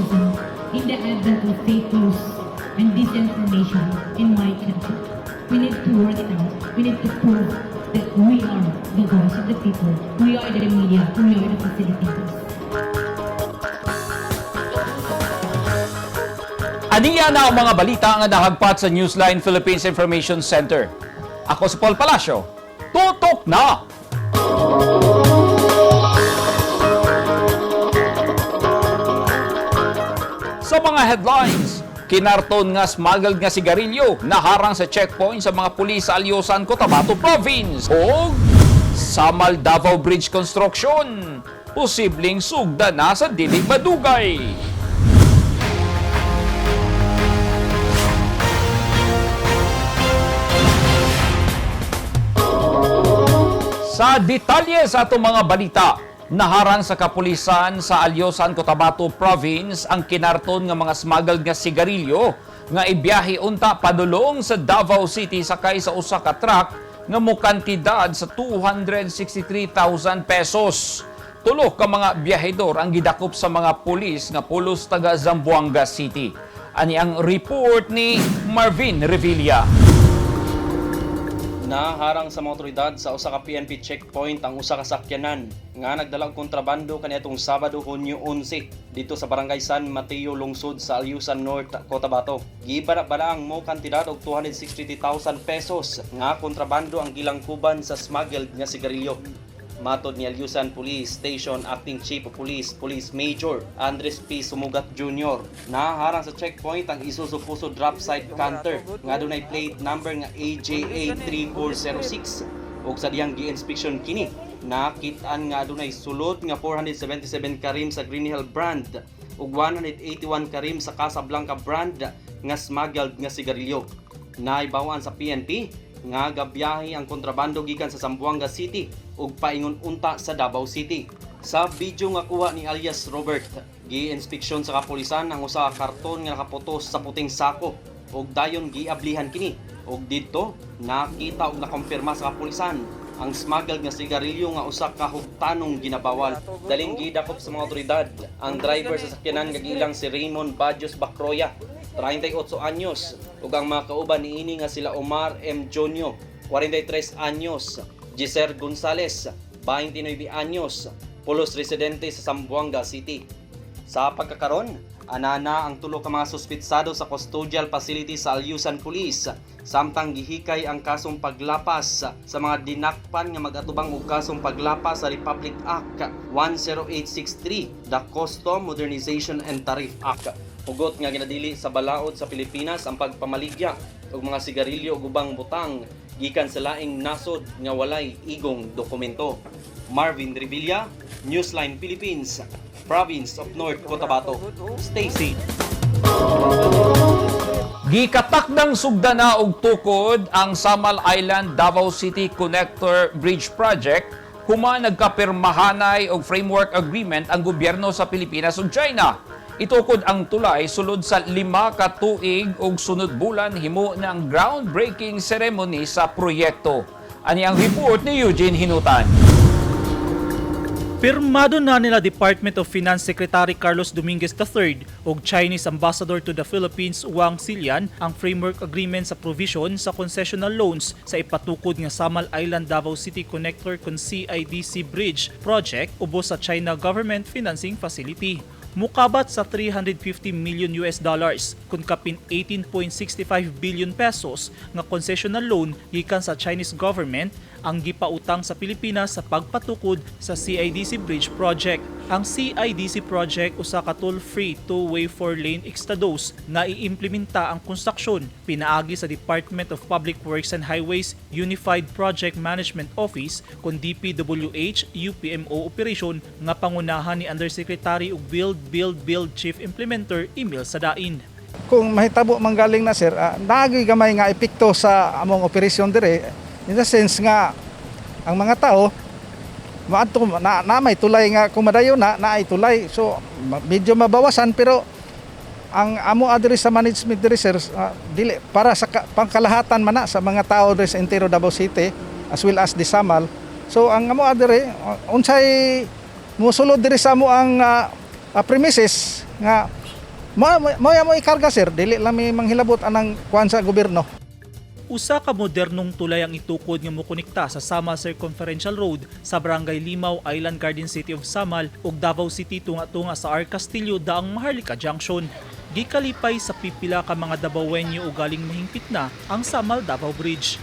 journalism in the advent of fake news and disinformation in my country. We need to work it out. We need to prove that we are the voice of the people. We are the media. We are the facilitators. Aniya na ang mga balita nga nahagpat sa Newsline Philippines Information Center. Ako si Paul Palacio. Tutok na! Sa mga headlines, kinarton nga smuggled nga sigarilyo naharang sa checkpoint sa mga pulis sa Alyosan, Cotabato Province. O Samal Davao Bridge Construction, posibleng sugda na sa dili madugay. Sa detalye sa atong mga balita, naharang sa kapulisan sa Alyosan, Cotabato Province ang kinarton nga mga smuggled nga sigarilyo nga ibiyahe unta padulong sa Davao City sakay sa usa ka truck nga mokantidad sa 263,000 pesos. Tulo ka mga biyahedor ang gidakop sa mga pulis nga pulos taga Zamboanga City. Ani ang report ni Marvin Revilla. Naharang sa mga otoridad sa usa ka PNP checkpoint ang usa ka sakyanan nga nagdala og kontrabando kaniadtong Sabado, Hunyo 11 dito sa Barangay San Mateo, lungsod sa Alyusan North, Cotabato. Gibara-bara ang mo kantidad og 260,000 pesos nga kontrabando ang gilangkuban sa smuggled nga sigarilyo. Matod ni Alyusan Police Station Acting Chief of Police, Police Major Andres P. Sumugat Jr. Naharang sa checkpoint ang Isuzu Fuso drop side canter nga dunay plate number nga AJA 3406 ug sa diyang gi-inspection kini nakitaan nga dunay sulod nga 477 karim sa Green Hill brand ug 181 karim sa Casablanca brand nga smuggled nga sigarilyo. Naibawaan sa PNP nga gabiyahe ang kontrabando gikan sa Zamboanga City ug paingon unta sa Davao City. Sa video nga kuha ni alias Robert, gi-inspeksyon sa kapulisan ang usa ka karton nga nakaputos sa puting sako ug dayon giablihan kini ug didto nakita ug nakompirma sa kapulisan ang smuggled nga sigarilyo nga usa ka hugtanong ginabawal. Daling gidakop sa mga otoridad ang driver sa sakyanan nga gilang si Raymond Bajos Bacroya, 38 anyos, ug ang mga kauban niini nga sila Omar M. Jonyo, 43 anyos, Giser Gonzales, 29 anyos, pulos residente sa Zamboanga City. Sa pagkakaron, anana ang tulo ka mga suspitsado sa custodial facility sa Alyusan Police, samtang gihikay ang kasong paglapas sa mga dinakpan nga mag-atubang og kasong paglapas sa Republic Act 10863, the Custom Modernization and Tariff Act. Hugot nga ginadili sa balaod sa Pilipinas ang pagpamaligya og mga sigarilyo ug ubang butang gikan sa laing nasod nga walay igong dokumento. Marvin Revilla, Newsline Philippines, Province of North Cotabato. Stay safe. Gikatakdang sugdana og tukod ang Samal Island Davao City Connector Bridge Project human nagkapirmahanay og framework agreement ang gobyerno sa Pilipinas ug China. Itukod ang tulay sulod sa 5 ka tuig ug sunod bulan himo na ang groundbreaking ceremony sa proyekto. Ani ang report ni Eugene Hinutan. Pirmado na nila Department of Finance Secretary Carlos Dominguez III ug Chinese Ambassador to the Philippines Wang Xilian ang framework agreement sa provision sa concessional loans sa ipatukod nga Samal Island Davao City Connector con CIDC Bridge project ubos sa China Government Financing Facility. Mukabat sa 350 million US dollars kun kapin 18.65 billion pesos nga concessional loan gikan sa Chinese government ang gipautang sa Pilipinas sa pagpatukod sa CIDC Bridge Project. Ang CIDC Project usa ka toll-free two-way 4-lane extados nga iimplementa ang konstruksyon pinaagi sa Department of Public Works and Highways Unified Project Management Office kun DPWH UPMO operation nga pangunahan ni Undersecretary ug Build Chief Implementer Emil Sadain. Kung mahitabo manggaling na sir, naagi gamay nga epekto sa among operasyon dire in the sense nga ang mga tao maadto na may tulay nga kumadayon na ay tulay, so medyo mabawasan, pero ang amo adiri sa management diri sir dili para sa pangkalahatan man na sa mga tao diri sa entero Davao City as well as di Samal. So ang amo adiri unsay mosulod diri sa amo ang premises nga mo ikarga sir, dili lang may manghilabot anang kuan sa gobyerno. Usa ka modernong tulay ang itukod nga mokonekta sa Samal Circumferential Road sa Barangay Limaw, Island Garden City of Samal ug Davao City tunga-tunga sa R. Castillo daang Maharlika Junction. Gikalipay sa pipila ka mga Davaoenyo ug galing mahingpit na ang Samal Davao Bridge.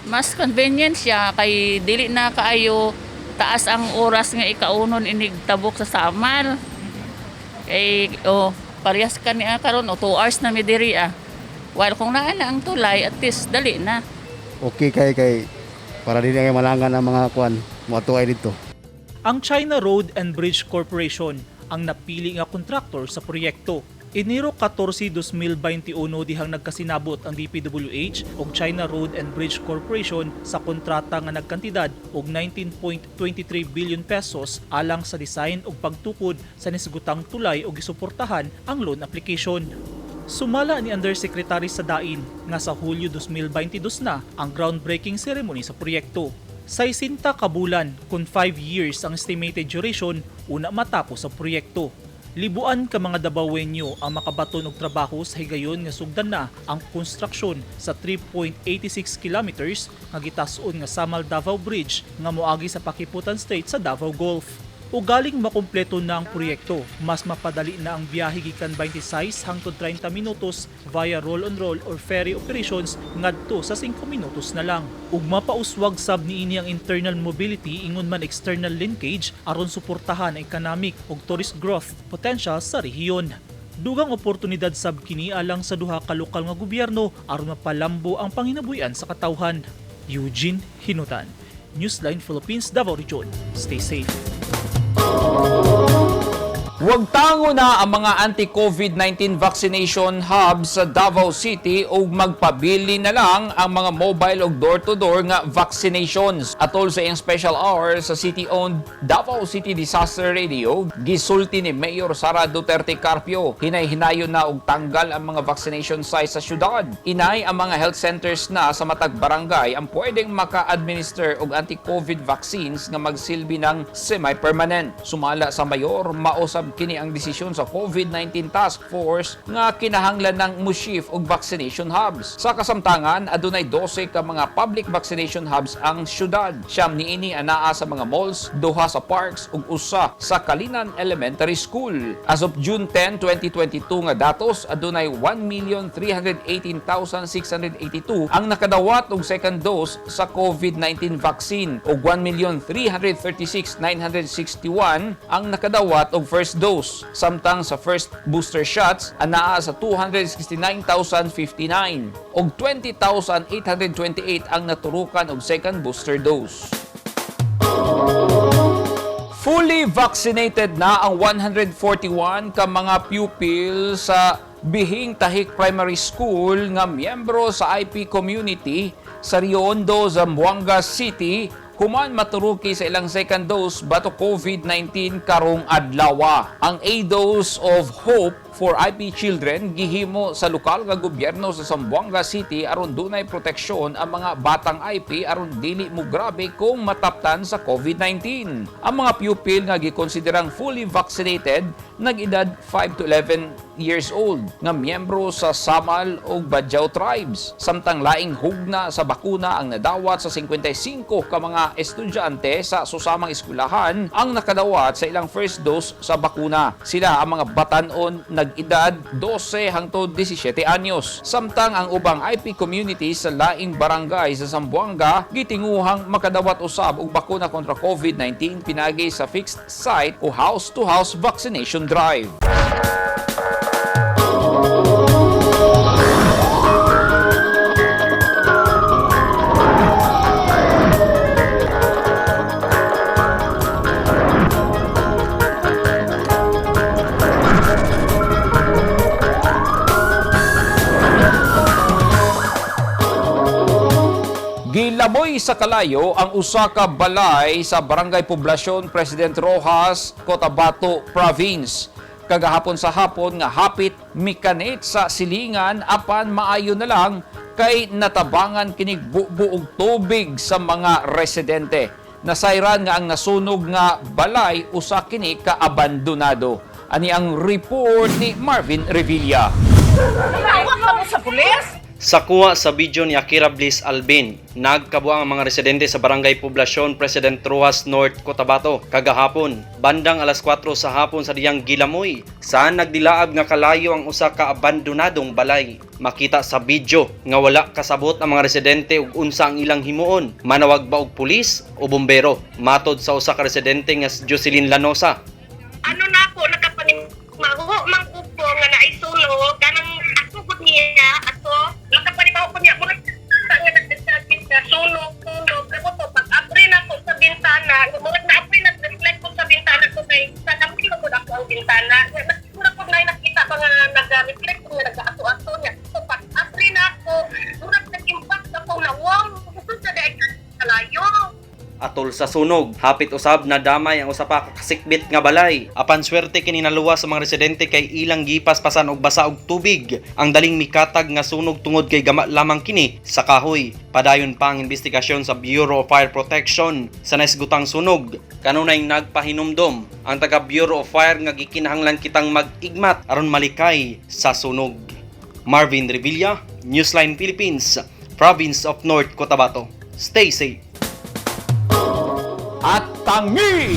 Mas convenient siya kay dili na kaayo taas ang oras nga ikaunon inig tabok sa Samal. Kay parehas ka niya karon 2 hours na mi diri ah. While kung naa na ang tulay, at least dali na. Okay kay para din ay malangan ang mga kuan moatuay dito. Ang China Road and Bridge Corporation ang napili nga kontraktor sa proyekto. Enero 14, 2021 dihang nagkasinabot ang DPWH ug China Road and Bridge Corporation sa kontrata nga nagkantidad og 19.23 billion pesos alang sa design ug pagtukod sa nisgutang tulay ug gisuportahan ang loan application. Sumala ni Undersecretary sa Dain nga sa Hulyo 2022 na ang groundbreaking ceremony sa proyekto. Sa 60 ka bulan, kung 5 years ang estimated duration, una matapos ang proyekto. Libuan ka mga Davaoenyo ang makabaton og trabaho sa higayon nga sugdan na ang konstruksyon sa 3.86 kilometers nga gitas-on nga Samal Davao Bridge nga moagi sa Pakiputan State sa Davao Gulf. Ugaling makumpleto na ang proyekto, mas mapadali na ang biyahe gikan 26 hangtod 30 minutos via roll-on-roll or ferry operations ngadto sa 5 minutos na lang. Ug mapauswag sab niini ang internal mobility ingon man external linkage aron suportahan ang economic ug tourist growth potential sa rehiyon. Dugang oportunidad sab kini alang sa duha ka lokal nga gobyerno aron mapalambo ang panginabuhian sa katawhan. Eugene Hinutan, Newsline Philippines, Davao Region. Stay safe. Huwag tango na ang mga anti-COVID-19 vaccination hubs sa Davao City o magpabili na lang ang mga mobile o door-to-door nga vaccinations. Atol sa iyang special hour sa city-owned Davao City Disaster Radio, gisulti ni Mayor Sara Duterte Carpio, hinay-hinayon na og tanggal ang mga vaccination sites sa syudad. Inay ang mga health centers na sa matag barangay ang pwedeng maka-administer og anti-COVID vaccines nga magsilbi ng semi-permanent. Sumala sa Mayor, mausab kini ang desisyon sa COVID-19 Task Force nga kinahanglan ng mushift og vaccination hubs. Sa kasamtangan, adunay 12 ka mga public vaccination hubs ang syudad. Siyam niini anaa sa mga malls, duha sa parks ug usa sa Kalinan Elementary School. As of June 10, 2022 nga datos, adunay 1,318,682 ang nakadawat og second dose sa COVID-19 vaccine ug 1,336,961 ang nakadawat og first dose. Samtang sa first booster shots, anaa sa 269,059 ug 20,828 ang naturukan og second booster dose. Fully vaccinated na ang 141 ka mga pupil sa Bihing Tahik Primary School nga miyembro sa IP community sa Rio Hondo, Zamboanga City human maturuki sa ilang second dose bato COVID-19 karong adlaw. Ang A Dose of Hope for IP children gihimo sa lokal nga gobyerno sa Zamboanga City aron dunay proteksyon ang mga batang IP aron dili mo grabe kung mataptan sa COVID-19. Ang mga pupil nga gikonsiderang fully vaccinated nag-edad 5 to 11 years old nga miyembro sa Samal ug Badjao tribes. Samtang laing hugna sa bakuna ang nadawat sa 55 ka mga estudyante sa susamang eskwelahan ang nakadawat sa ilang first dose sa bakuna. Sila ang mga batan-on nag-edad 12 hangtod 17 anyos. Samtang ang ubang IP community sa laing barangay sa Zamboanga gitinguhang makadawat usab og bakuna kontra COVID-19 pinagi sa fixed site o house-to-house vaccination drive. Gilaboy sa kalayo ang usa ka balay sa Barangay Poblasyon President Rojas, Cotabato Province. Kagahapon sa hapon nga hapit mikanit sa silingan apan maayo na lang kay natabangan kinig buog tubig sa mga residente. Nasayran nga ang nasunog nga balay usa kini ka abandonado. Ani ang report ni Marvin Revilla. Sa kuha sa video ni Akira Bliss Albin, nagkabuang ang mga residente sa Barangay Poblasyon President Rojas North, Cotabato kagahapon. Bandang alas 4 sa hapon sa diyang Gilamoy, saan nagdilaab nga kalayo ang usa ka abandonadong balay. Makita sa video nga wala kasabot ang mga residente ug unsa ang ilang himuon, manawag ba og pulis o bombero. Matod sa usa ka residente nga si Jocelyn Lanosa. Ano na ako, nakapanimbaho, mangkupo nga naisulo, kanang asugod niya, aso, nakapanibaho ko niya, muna sa nga nagdasagit na sunog, ako to, pag-apre na ko sa bintana, muna na-apre na, reflect ko sa bintana ko kay, sa kampi ko ako ang bintana, muna ko na nakita pa nga nag-reflect ko nga nag-aso-aso niya, so pag-apre na ako, muna nag-impact ako na, wow, gusto sa dahil kalayo. Atol sa sunog, hapit usab na damay ang usa pa ka kasikbit nga balay. Apan swerte kini naluwas sa mga residente kay ilang gipaspasan og basa og tubig. Ang daling mikatag nga sunog tungod kay gama lamang kini sa kahoy. Padayon pa ang investigasyon sa Bureau of Fire Protection sa naisgutang sunog. Kanunay nagpahinumdom ang taga Bureau of Fire nga gikinahanglan kitang mag-igmat aron malikay sa sunog. Marvin Revilla, Newsline Philippines, Province of North Cotabato. Stay safe. At tangi!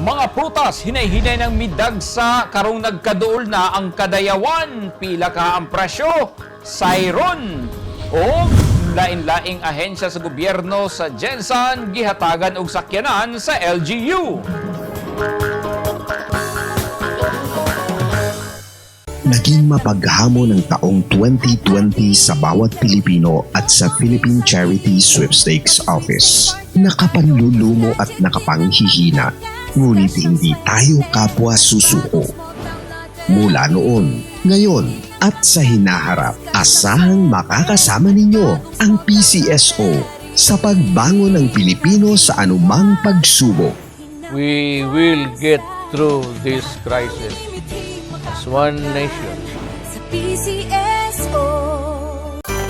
Mga prutas, hinay-hinay ng midagsa karong nagkaduol na ang kadayawan. Pila ka ang presyo? Sayron! O lain-laing ahensya sa gobyerno sa Jensan, gihatagan og sakyanan sa LGU. Naging mapaghamon ng taong 2020 sa bawat Pilipino at sa Philippine Charity Sweepstakes Office. Nakapanlulumo at nakapanghihina, ngunit hindi tayo kapwa susuko. Mula noon, ngayon, at sa hinaharap, asahang makakasama ninyo ang PCSO sa pagbangon ng Pilipino sa anumang pagsubok. We will get through this crisis as one nation.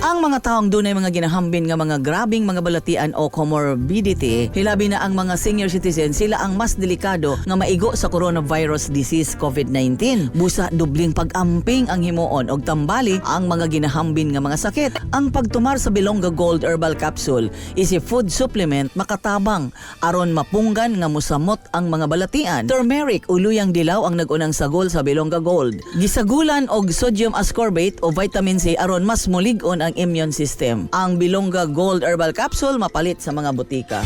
Ang mga taong dunay mga ginahambin nga mga grabing mga balatian o comorbidity, hilabi na ang mga senior citizens, sila ang mas delikado nga maigo sa coronavirus disease COVID-19. Busa dubling pag-amping ang himuon og tambali ang mga ginahambin nga mga sakit. Ang pagtumar sa Bilonga Gold Herbal Capsule is a food supplement makatabang aron mapunggan nga musamot ang mga balatian. Turmeric uluyang dilaw ang nagunang sagol sa Bilonga Gold. Gisagulan og sodium ascorbate o vitamin C aron mas mulig-on ang immune system. Ang Bilonga Gold Herbal Capsule mapalit sa mga butika.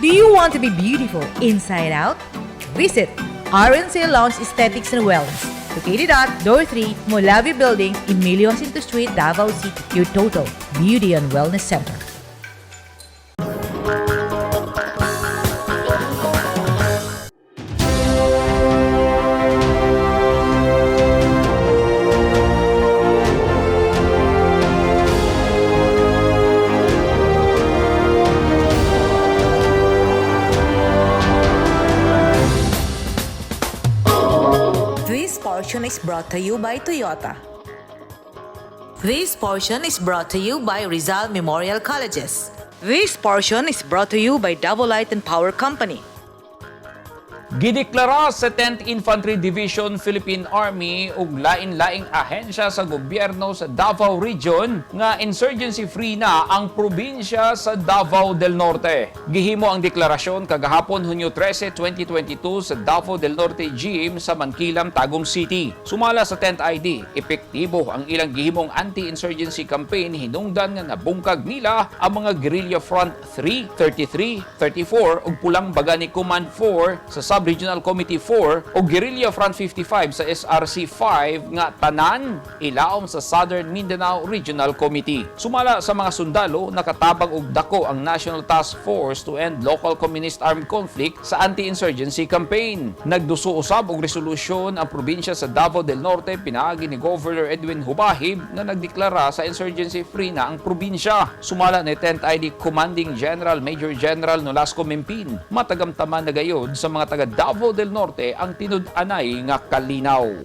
Do you want to be beautiful inside out? Visit RNC Lounge Aesthetics and Wellness, located at Door 3, Molavi Building, Emilio Jacinto Street, Davao City. Your total beauty and wellness center. This portion is brought to you by Toyota. This portion is brought to you by Rizal Memorial Colleges. This portion is brought to you by Double Light and Power Company. Gideklara sa 10th Infantry Division Philippine Army ug lain-laing ahensya sa gobyerno sa Davao Region nga insurgency-free na ang probinsya sa Davao del Norte. Gihimo ang deklarasyon kagahapon Hunyo 13, 2022 sa Davao del Norte Gym sa Mankilam, Tagum City. Sumala sa 10th ID, epektibo ang ilang gihimong anti-insurgency campaign hinungdan nga nabungkag nila ang mga Guerrilla Front 3, 33, 34 ug Pulang Bagani Command 4 sa Sub-Regional Committee 4 o Guerrilla Front 55 sa SRC 5 nga tanan ilaom sa Southern Mindanao Regional Committee. Sumala sa mga sundalo, nakatabang og dako ang National Task Force to End Local Communist Armed Conflict sa anti-insurgency campaign. Nagduso usab og resolusyon ang probinsya sa Davao del Norte pinaagi ni Governor Edwin Hubahib na nagdeklara sa insurgency-free na ang probinsya. Sumala ni 10th ID Commanding General Major General Nolasco Mempin, matagamtaman na gayod sa mga taga Davao del Norte ang tinud-anay nga kalinaw.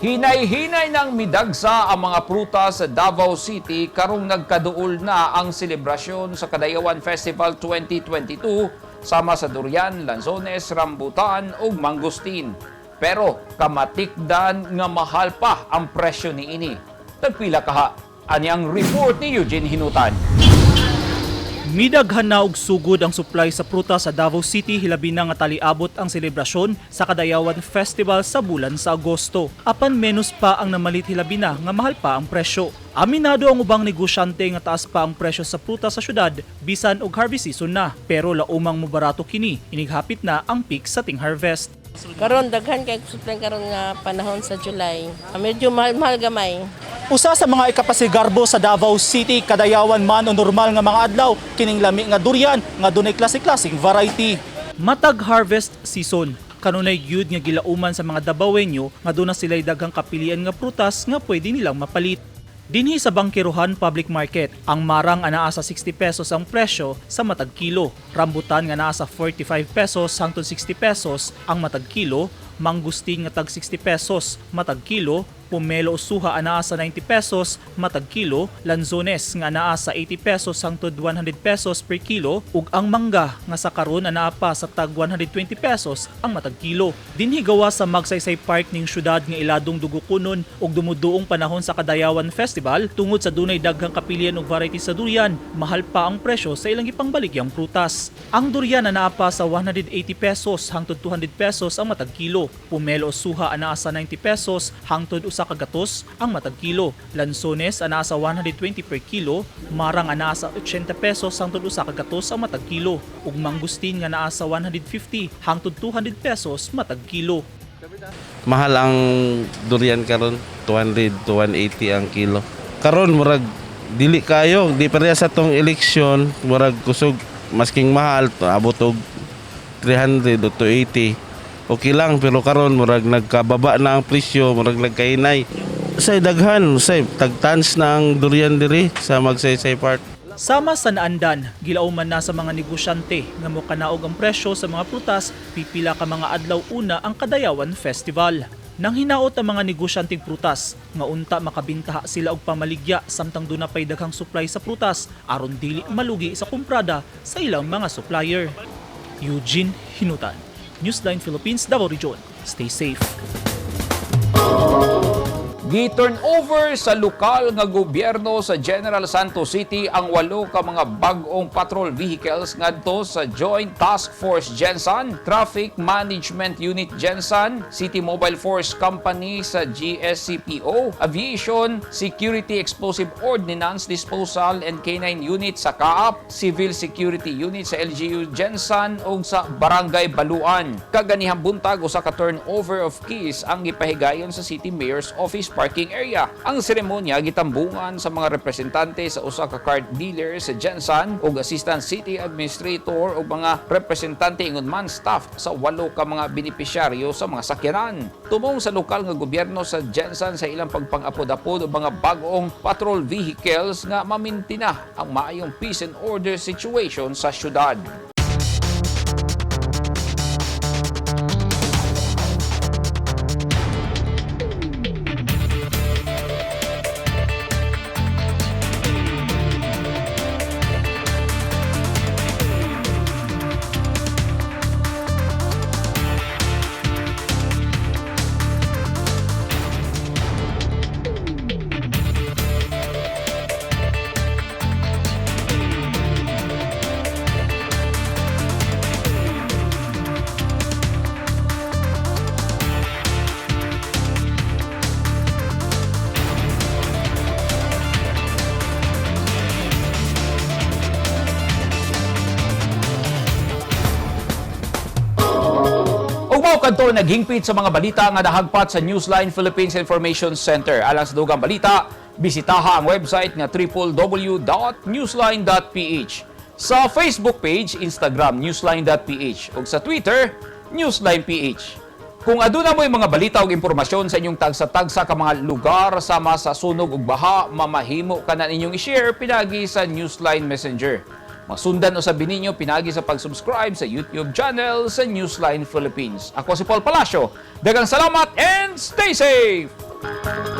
Hinay-hinay ng midagsa ang mga prutas sa Davao City karong nagkaduol na ang selebrasyon sa Kadayawan Festival 2022 sama sa durian, lanzones, rambutan ug mangustin. Pero kamatikdan nga mahal pa ang presyo niini. Tagpila kaha ani ang report ni Eugene Hinutan. Midaghan na og sugod ang supply sa prutas sa Davao City hilabi na nga taliabot ang selebrasyon sa Kadayawan Festival sa bulan sa Agosto. Apan menos pa ang namalit hilabi na nga mahal pa ang presyo. Aminado ang ubang negosyante nga taas pa ang presyo sa prutas sa syudad bisan og harvest season na, pero laumang mobarato kini inighapit na ang peak sa ting harvest. Karon daghan kay supply karon nga panahon sa July. Medyo mahal gamay. Usa sa mga ikapasigarbo sa Davao City, Kadayawan man o normal nga mga adlaw, kining lami nga durian nga dunay klase-klaseng variety. Matag harvest season, kanunay gyud nga gilauman sa mga Davaoenyo nga doon na sila'y daghang kapilian nga prutas nga pwede nilang mapalit. Dinhi sa Bangkiruhan Public Market, ang marang anaa sa 60 pesos ang presyo sa matag kilo. Rambutan nga naa sa 45 pesos hangtod 60 pesos ang matag kilo, mangustin nga tag 60 pesos matag kilo, pomelo o suha anaa sa 90 pesos matag kilo, lanzones nga anaa sa 80 pesos hangtod 100 pesos per kilo, ug ang mangga nga sa karon anaa pa sa tag 120 pesos ang matag kilo. Dinhi gawa sa Magsaysay Park ning syudad nga iladong dugukunon ug dumuduong panahon sa Kadayawan Festival tungod sa dunay daghang kapilian og variety sa durian, mahal pa ang presyo sa ilang ipangbaligyang prutas. Ang durian anaa pa sa 180 pesos hangtod 200 pesos ang matag kilo, pomelo o suha anaa sa 90 pesos hangtod usa ka gatos ang matag kilo, lanzones anaa sa 120 per kilo, marang anaa sa 80 pesos hangtod usa ka gatos ang matag kilo, ug mangustin nga anaa sa 150 hangtod 200 pesos matag kilo. Mahal ang durian karon, 200 to 180 ang kilo. Karon murag dili kayo, di pareha sa tong eleksyon, murag kusog masking mahal abot og 300 o 280. Okay lang, pero karon murag nagkababa na ang presyo, murag nagkainay. Say daghan, say tagtans na ang durian diri sa Magsaysay Park. Sama sa naandan, gilauman na sa mga negosyante nga mokanaog ang presyo sa mga prutas, pipila ka mga adlaw una ang Kadayawan Festival. Nang hinaot ang mga negosyanteng prutas, nga unta makabintaha sila og pamaligya samtang doon na pay daghang supply sa prutas aron dili malugi sa kumprada sa ilang mga supplier. Eugene Hinutan, Newsline Philippines, Davao Region. Stay safe. Gi-turn over sa lokal nga gobyerno sa General Santos City ang 8 ka mga bag-ong patrol vehicles ngadto sa Joint Task Force Gensan, Traffic Management Unit Gensan, City Mobile Force Company sa GSCPO, Aviation, Security Explosive Ordnance Disposal and K9 Unit sa CAAP, Civil Security Unit sa LGU Gensan ug sa Barangay Baluan. Kaganihang buntag usa ka turnover of keys ang gipahigayon sa City Mayor's Office parking area. Ang seremonya gitambungan sa mga representante sa usa ka card dealer sa Gensan ug Assistant City Administrator ug mga representante ingon man staff sa 8 ka mga benepisyaryo sa mga sakyanan. Tumong sa lokal nga gobyerno sa Gensan sa ilang pagpang-apod-apod og mga bag-ong patrol vehicles nga mamintina ang maayong peace and order situation sa syudad. Kadto naghingpit sa mga balita nga nahagpat sa Newsline Philippines Information Center. Alang sa dugang balita, bisitaha ang website nga www.newsline.ph. Sa Facebook page, Instagram newsline.ph ug sa Twitter, newsline.ph. Kung aduna mo'y mga balita ug impormasyon sa inyong tagsa-tagsa ka mga lugar sama sa sunog ug baha, mamahimo ka na ninyong i-share pinagi sa Newsline Messenger. Masundan o sabi ninyo pinagi sa pag-subscribe sa YouTube channel sa Newsline Philippines. Ako si Paul Palacio. Daghang salamat and stay safe! Pilipinas.